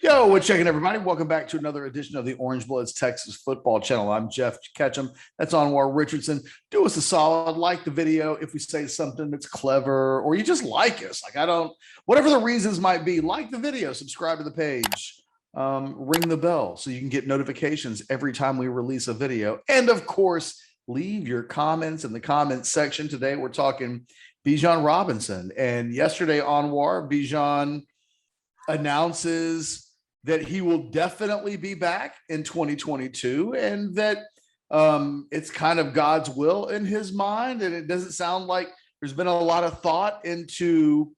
Yo, what's checking, everybody? Welcome back to another edition of the Orange Bloods Texas Football Channel. I'm Geoff Ketchum. That's Anwar Richardson. Do us a solid, like the video if we say something that's clever, or you just like us. Whatever the reasons might be, like the video, subscribe to the page, ring the bell so you can get notifications every time we release a video. And of course, leave your comments in the comments section. Today, we're talking Bijan Robinson. And yesterday, Anwar, Bijan announces that he will definitely be back in 2022 and that it's kind of God's will in his mind. And it doesn't sound like there's been a lot of thought into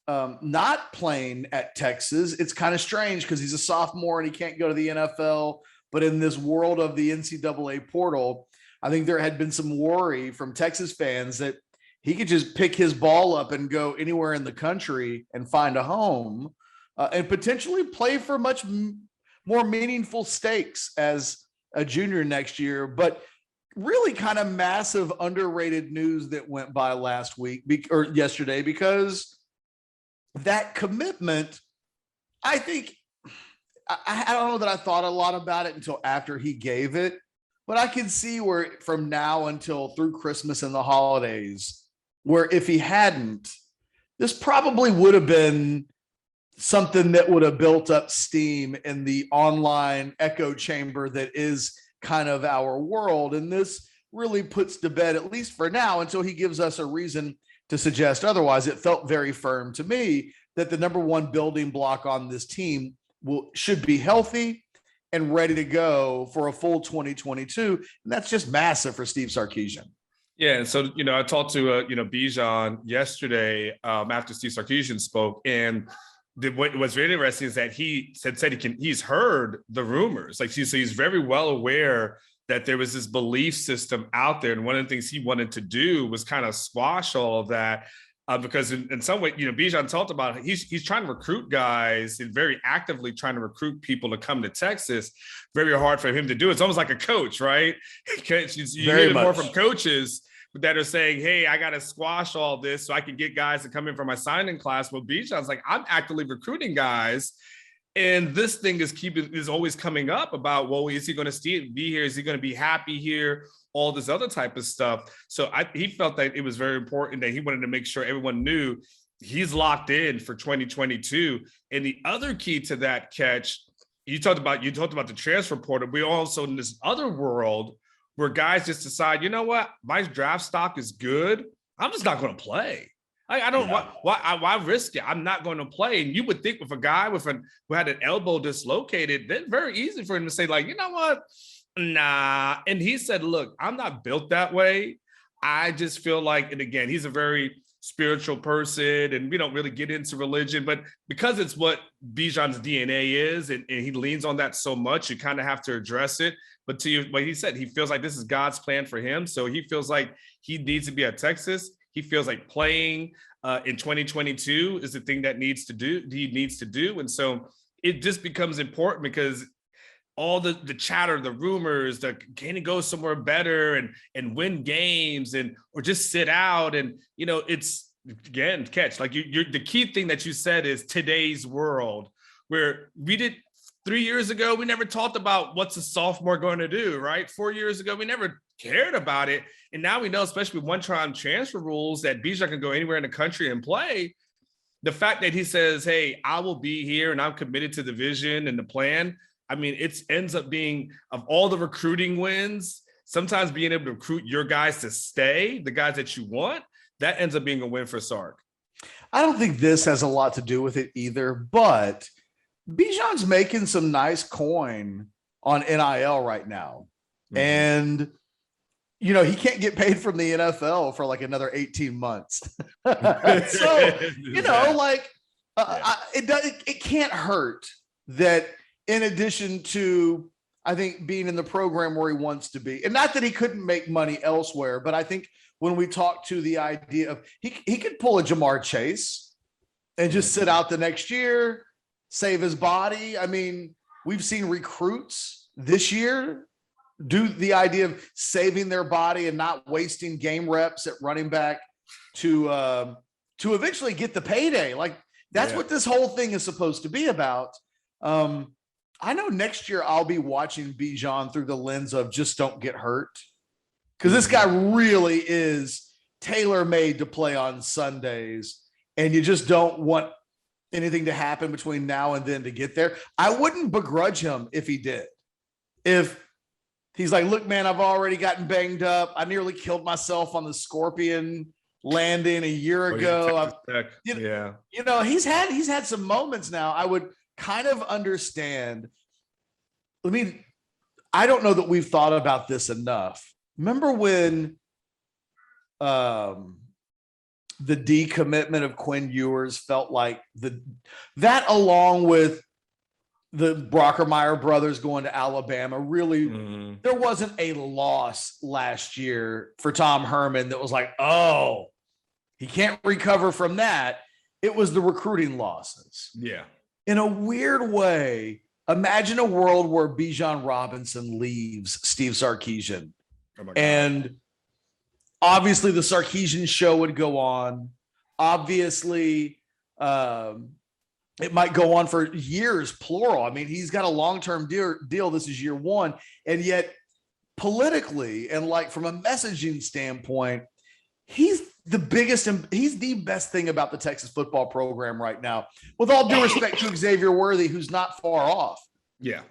not playing at Texas. It's kind of strange because he's a sophomore and he can't go to the NFL. But in this world of the NCAA portal, I think there had been some worry from Texas fans that he could just pick his ball up and go anywhere in the country and find a home. And potentially play for much more meaningful stakes as a junior next year. But really kind of massive underrated news that went by last week or yesterday, because that commitment, I think, I don't know that I thought a lot about it until after he gave it, but I can see where from now until through Christmas and the holidays, where if he hadn't, this probably would have been something that would have built up steam in the online echo chamber that is kind of our world. And this really puts to bed, at least for now, until he gives us a reason to suggest otherwise. It felt very firm to me that the number one building block on this team should be healthy and ready to go for a full 2022. And that's just massive for Steve Sarkisian. Yeah, and so, I talked to, Bijan yesterday after Steve Sarkisian spoke, and what's very interesting is that he said he's heard the rumors. So he's very well aware that there was this belief system out there. And one of the things he wanted to do was kind of squash all of that because in some way, Bijan talked about it. He's trying to recruit guys and very actively trying to recruit people to come to Texas. Very hard for him to do. It's almost like a coach, right? You hear it more from coaches that are saying, hey, I got to squash all this so I can get guys to come in for my signing class. Well, Bijan's like, I'm actively recruiting guys. And this thing is always coming up about, well, is he going to be here? Is he going to be happy here? All this other type of stuff. So he felt that it was very important that he wanted to make sure everyone knew he's locked in for 2022. And the other key to that, Catch, you talked about the transfer portal. We're also in this other world where guys just decide, you know what, my draft stock is good. I'm just not going to play. I don't. Yeah. Why risk it? I'm not going to play. And you would think with a guy who had an elbow dislocated, then very easy for him to say, like, you know what, nah. And he said, look, I'm not built that way. I just feel like, and again, he's a very spiritual person, and we don't really get into religion, but because it's what Bijan's DNA is, and he leans on that so much, you kind of have to address it. But what he said, he feels like this is God's plan for him. So he feels like he needs to be at Texas. He feels like playing in 2022 is the thing that he needs to do. And so it just becomes important because all the chatter, the rumors, can he go somewhere better and win games or just sit out? And, it's, again, Catch, like the key thing that you said is today's world, where 3 years ago, we never talked about what's a sophomore going to do, right? 4 years ago, we never cared about it. And now we know, especially with one-time transfer rules, that Bijan can go anywhere in the country and play. The fact that he says, hey, I will be here and I'm committed to the vision and the plan. I mean, it ends up being, of all the recruiting wins, sometimes being able to recruit your guys to stay, the guys that you want, that ends up being a win for Sark. I don't think this has a lot to do with it either, but Bijan's making some nice coin on NIL right now. Mm-hmm. And, he can't get paid from the NFL for like another 18 months. So, it can't hurt that in addition to, I think, being in the program where he wants to be, and not that he couldn't make money elsewhere, but I think when we talk to the idea of he could pull a Jamar Chase and just sit out the next year, save his body. I mean, we've seen recruits this year do the idea of saving their body and not wasting game reps at running back to eventually get the payday. Like that's what this whole thing is supposed to be about. I know next year I'll be watching Bijan through the lens of just don't get hurt. Because this guy really is tailor-made to play on Sundays, and you just don't want anything to happen between now and then to get there. I wouldn't begrudge him if he did. If he's like, look, man, I've already gotten banged up. I nearly killed myself on the Scorpion landing a year ago. You know, he's had some moments now. I would kind of understand. I don't know that we've thought about this enough. Remember when the decommitment of Quinn Ewers felt like that along with the Brockermeyer brothers going to Alabama, really, there wasn't a loss last year for Tom Herman that was like, oh, he can't recover from that. It was the recruiting losses. Yeah. In a weird way, imagine a world where Bijan Robinson leaves Steve Sarkisian. Oh my God. And obviously the Sarkisian show would go on. Obviously, it might go on for years, plural. I mean, he's got a long-term deal. This is year one. And yet politically and like from a messaging standpoint, he's the biggest and he's the best thing about the Texas football program right now. With all due respect to Xavier Worthy, who's not far off. Yeah.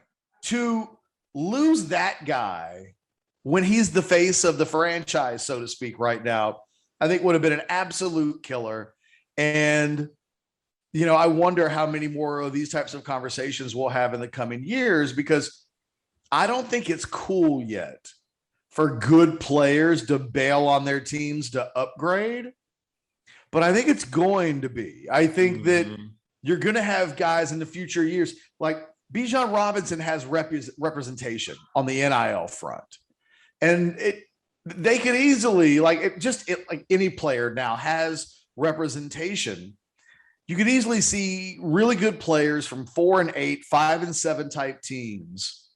To lose that guy when he's the face of the franchise, so to speak, right now, I think would have been an absolute killer. And, you know, I wonder how many more of these types of conversations we'll have in the coming years, because I don't think it's cool yet for good players to bail on their teams to upgrade. But I think it's going to be. I think that you're going to have guys in the future years, like Bijan Robinson has representation on the NIL front. And they could easily, like any player now has representation. You could easily see really good players from 4 and 8, 5 and 7 type teams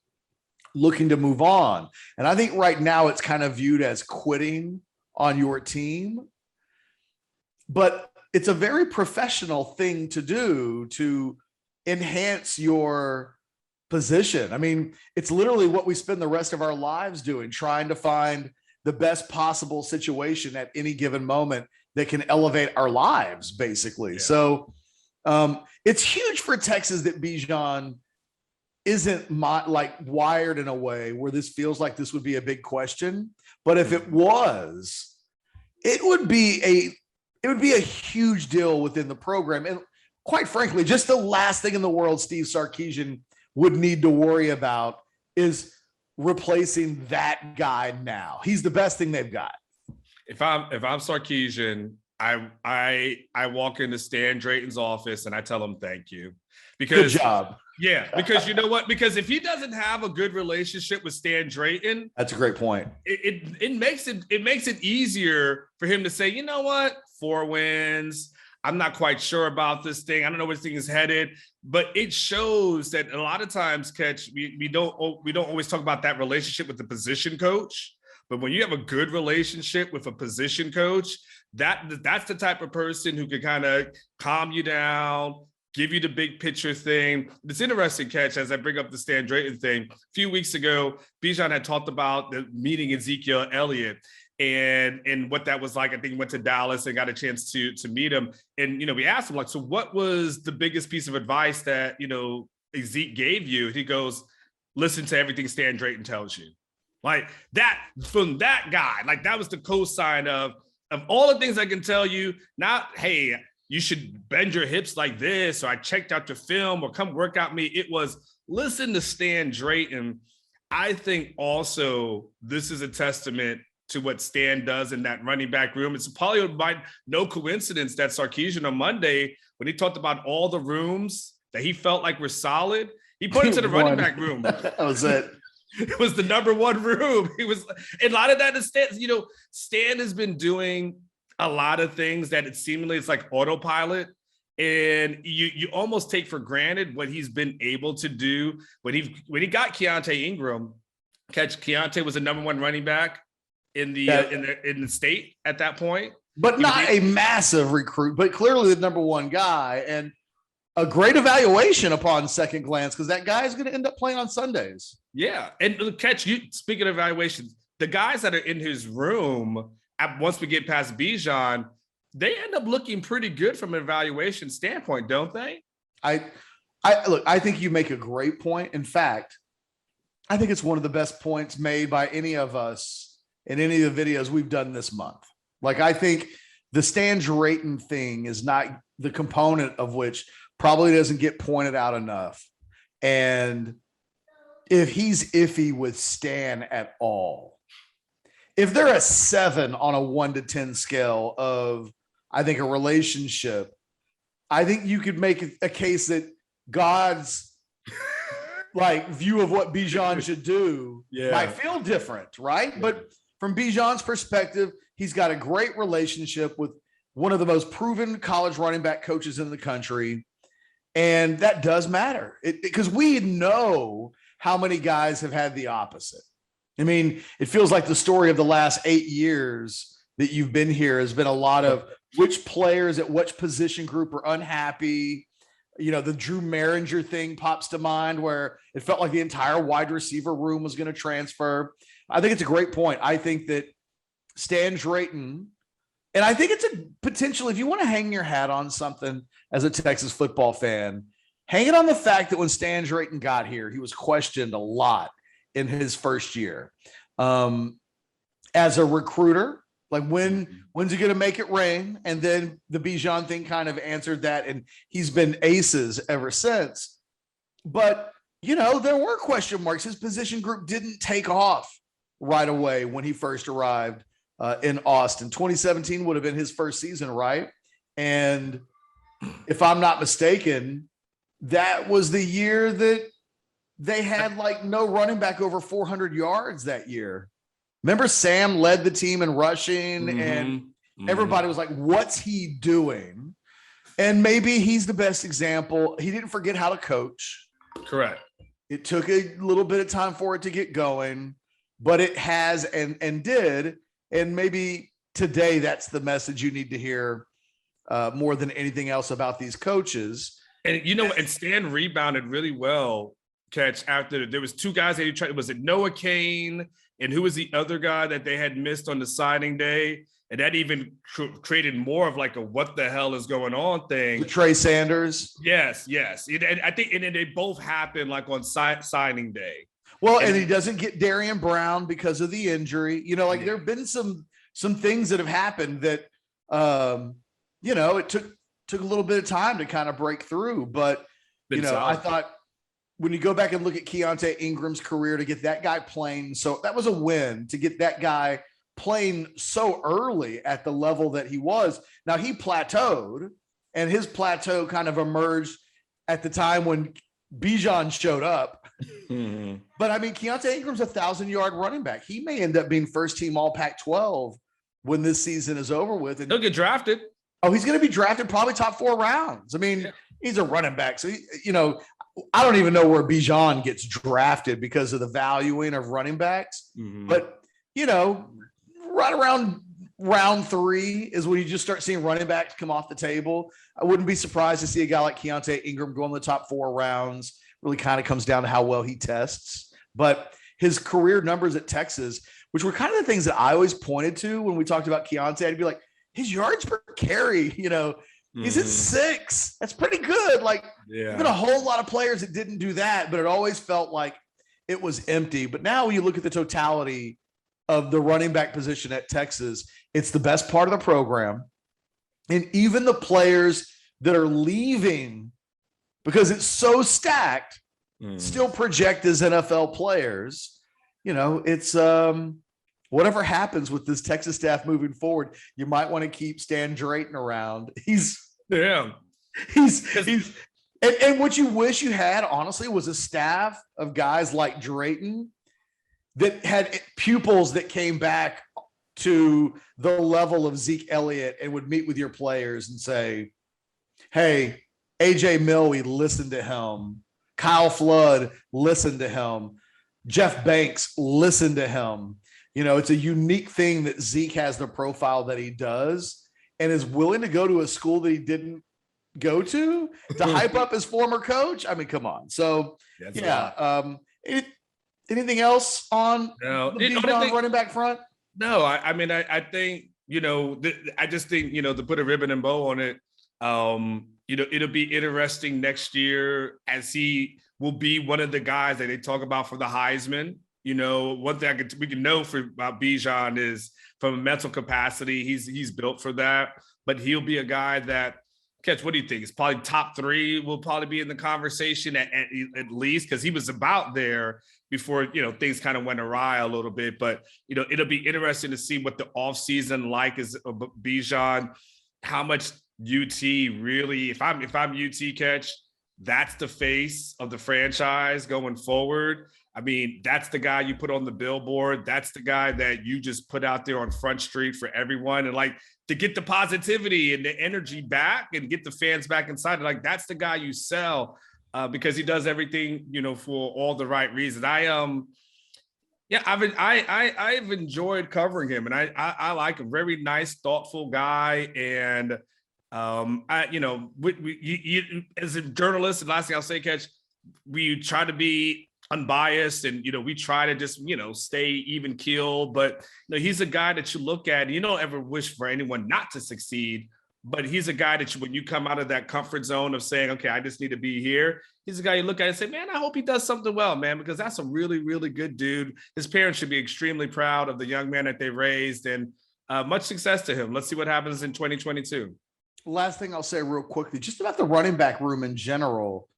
looking to move on. And I think right now it's kind of viewed as quitting on your team. But it's a very professional thing to do to enhance your position. I mean, it's literally what we spend the rest of our lives doing, trying to find the best possible situation at any given moment that can elevate our lives, basically. Yeah. So it's huge for Texas that Bijan isn't wired in a way where this feels like this would be a big question. But if it was, it would be a huge deal within the program. And quite frankly, just the last thing in the world Steve Sarkisian would need to worry about is replacing that guy now. He's the best thing they've got. If I'm Sarkisian, I walk into Stan Drayton's office and I tell him thank you. Because good job. Yeah, because you know what? Because if he doesn't have a good relationship with Stan Drayton, that's a great point. It makes it easier for him to say, you know what, 4 wins. I'm not quite sure about this thing. I don't know where this thing is headed, but it shows that a lot of times, Ketch, we don't always talk about that relationship with the position coach. But when you have a good relationship with a position coach, that's the type of person who can kind of calm you down, give you the big picture thing. It's interesting, Ketch, as I bring up the Stan Drayton thing. A few weeks ago, Bijan had talked about the meeting Ezekiel Elliott and what that was like. I think he went to Dallas and got a chance to meet him. And, you know, we asked him, like, so what was the biggest piece of advice that, you know, Zeke gave you? He goes, listen to everything Stan Drayton tells you. Like that, from that guy, like that was the cosign of all the things I can tell you, not, hey, you should bend your hips like this, or I checked out your film, or come work out me. It was listen to Stan Drayton. I think also this is a testament to what Stan does in that running back room. It's probably by no coincidence that Sarkisian on Monday, when he talked about all the rooms that he felt like were solid, he put it to the running back room. That was it. It was the number one room. He was, and a lot of that is Stan. You know, Stan has been doing a lot of things that it's like autopilot, and you almost take for granted what he's been able to do. When he got Keontae Ingram, Keontae was the number one running back in the state at that point, but not a massive recruit, but clearly the number one guy. And a great evaluation upon second glance because that guy is going to end up playing on Sundays. Yeah. And catch you, speaking of evaluations, the guys that are in his room, once we get past Bijan, they end up looking pretty good from an evaluation standpoint, don't they? I think you make a great point. In fact, I think it's one of the best points made by any of us in any of the videos we've done this month. Like, I think the Stan Drayton thing is not the component of which probably doesn't get pointed out enough. And if he's iffy with Stan at all, if they're a 7 on a 1 to 10 scale of, I think, a relationship, I think you could make a case that God's like view of what Bijan should do might feel different, right? Yeah. But from Bijan's perspective, he's got a great relationship with one of the most proven college running back coaches in the country. And that does matter because we know how many guys have had the opposite. I mean, it feels like the story of the last 8 years that you've been here has been a lot of which players at which position group are unhappy. You know, the Drew Maringer thing pops to mind where it felt like the entire wide receiver room was going to transfer. I think it's a great point. I think that Stan Drayton, and I think it's a potential, if you want to hang your hat on something as a Texas football fan, hang it on the fact that when Stan Drayton got here, he was questioned a lot in his first year. As a recruiter, like when's he going to make it rain? And then the Bijan thing kind of answered that, and he's been aces ever since. But, you know, there were question marks. His position group didn't take off right away when he first arrived in Austin. 2017 would have been his first season, right? And if I'm not mistaken, that was the year that they had like no running back over 400 yards that year. Remember, Sam led the team in rushing, and everybody was like, what's he doing? And maybe he's the best example. He didn't forget how to coach. Correct. It took a little bit of time for it to get going, but it has and did. And maybe today that's the message you need to hear more than anything else about these coaches. And, you know, and Stan rebounded really well, Catch, after there was 2 guys that he tried. Was it Noah Kane? And who was the other guy that they had missed on the signing day? And that even created more of like a what the hell is going on thing. Trey Sanders. Yes. And I think and they both happened like on signing day. Well, and he doesn't get Darian Brown because of the injury. You know, like there have been some things that have happened that, you know, it took a little bit of time to kind of break through. But, you know, I thought, when you go back and look at Keontae Ingram's career, to get that guy playing, so that was a win to get that guy playing so early at the level that he was. Now he plateaued, and his plateau kind of emerged at the time when Bijan showed up. But I mean, Keontae Ingram's 1,000-yard running back. He may end up being first team All Pac-12 when this season is over with. And he'll get drafted. Oh, he's going to be drafted probably top 4 rounds. I mean, he's a running back. So, you know, I don't even know where Bijan gets drafted because of the valuing of running backs. But, you know, right around round 3 is when you just start seeing running backs come off the table. I wouldn't be surprised to see a guy like Keontae Ingram go in the top 4 rounds. Really kind of comes down to how well he tests. But his career numbers at Texas, which were kind of the things that I always pointed to when we talked about Keontae, I'd be like, his yards per carry, you know, he's at 6. That's pretty good. Like, there's been a whole lot of players that didn't do that, but it always felt like it was empty. But now when you look at the totality of the running back position at Texas, it's the best part of the program. And even the players that are leaving because it's so stacked still project as NFL players. You know, it's whatever happens with this Texas staff moving forward, you might want to keep Stan Drayton around. He's and what you wish you had, honestly, was a staff of guys like Drayton that had pupils that came back to the level of Zeke Elliott and would meet with your players and say, hey, AJ Milwee, listen to him. Kyle Flood, listen to him. Jeff Banks, listen to him. You know, it's a unique thing that Zeke has the profile that he does and is willing to go to a school that he didn't go to hype up his former coach. I mean, come on. So anything else on No, the Bijan running back front? No, I mean, I think, I just think, to put a ribbon and bow on it, it'll be interesting next year as he will be one of the guys that they talk about for the Heisman. One thing we can know about Bijan is from a mental capacity, he's built for that, but he'll be a guy that, Ketch, what do you think? It's probably top 3 will probably be in the conversation at least, because he was about there before, things kind of went awry a little bit. But, it'll be interesting to see what the offseason like is Bijan, how much UT really, if I'm UT, Ketch, that's the face of the franchise going forward. I mean, that's the guy you put on the billboard. That's the guy that you just put out there on Front Street for everyone. And to get the positivity and the energy back and get the fans back inside, that's the guy you sell because he does everything, for all the right reasons. I've enjoyed covering him, and I like a very nice, thoughtful guy. And as a journalist, and last thing I'll say, Ketch, we try to be unbiased and we try to just stay even keel, but he's a guy that you look at and you don't ever wish for anyone not to succeed, but he's a guy that when you come out of that comfort zone of saying, okay, I just need to be here, he's a guy you look at and say, man, I hope he does something well, man, because that's a really, really good dude. His parents should be extremely proud of the young man that they raised, and much success to him. Let's see what happens in 2022. Last thing I'll say real quickly, just about the running back room in general.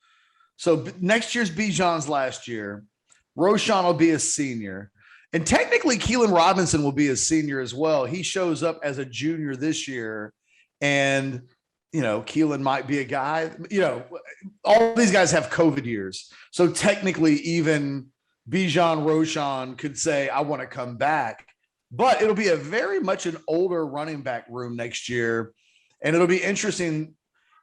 So next year's Bijan's last year. Roschon will be a senior. And technically, Keelan Robinson will be a senior as well. He shows up as a junior this year. And, Keelan might be a guy, all these guys have COVID years. So technically, even Bijan Roschon could say, I want to come back. But it'll be a very much an older running back room next year. And it'll be interesting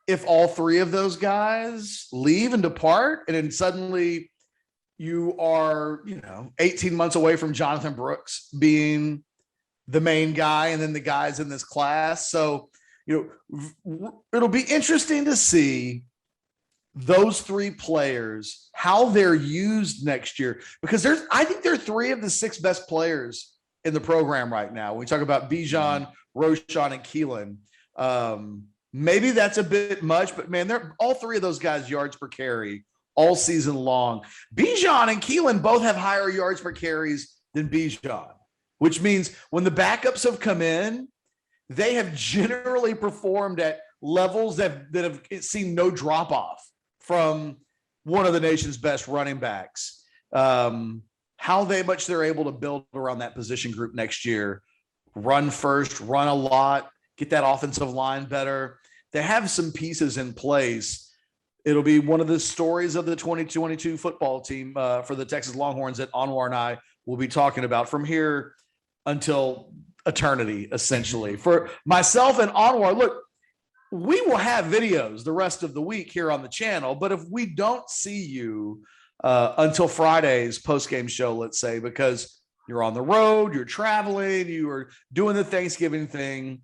if all 3 of those guys leave and depart, and then suddenly you are, 18 months away from Jonathan Brooks being the main guy and then the guys in this class. So, it'll be interesting to see those 3 players, how they're used next year, because I think they're 3 of the 6 best players in the program right now. When we talk about Bijan, Roschon, and Keelan. Maybe that's a bit much, but man, they're all 3 of those guys yards per carry all season long. Bijan and Keelan both have higher yards per carries than Bijan, which means when the backups have come in, they have generally performed at levels that have seen no drop off from one of the nation's best running backs. How much they're able to build around that position group next year, run first, run a lot, get that offensive line better. They have some pieces in place. It'll be one of the stories of the 2022 football team for the Texas Longhorns that Anwar and I will be talking about from here until eternity, essentially. For myself and Anwar, look, we will have videos the rest of the week here on the channel, but if we don't see you until Friday's post-game show, let's say, because you're on the road, you're traveling, you are doing the Thanksgiving thing,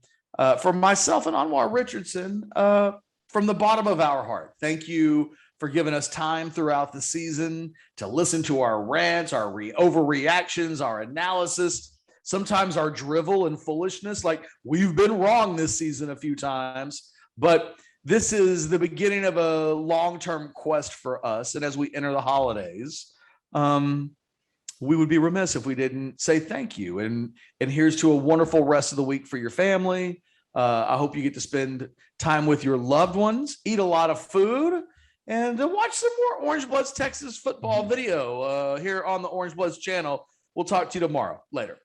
for myself and Anwar Richardson, from the bottom of our heart, thank you for giving us time throughout the season to listen to our rants, our overreactions, our analysis, sometimes our drivel and foolishness. Like, we've been wrong this season a few times, but this is the beginning of a long-term quest for us. And as we enter the holidays, we would be remiss if we didn't say thank you. And here's to a wonderful rest of the week for your family. I hope you get to spend time with your loved ones, eat a lot of food, and watch some more Orange Bloods Texas football video here on the Orange Bloods channel. We'll talk to you tomorrow. Later.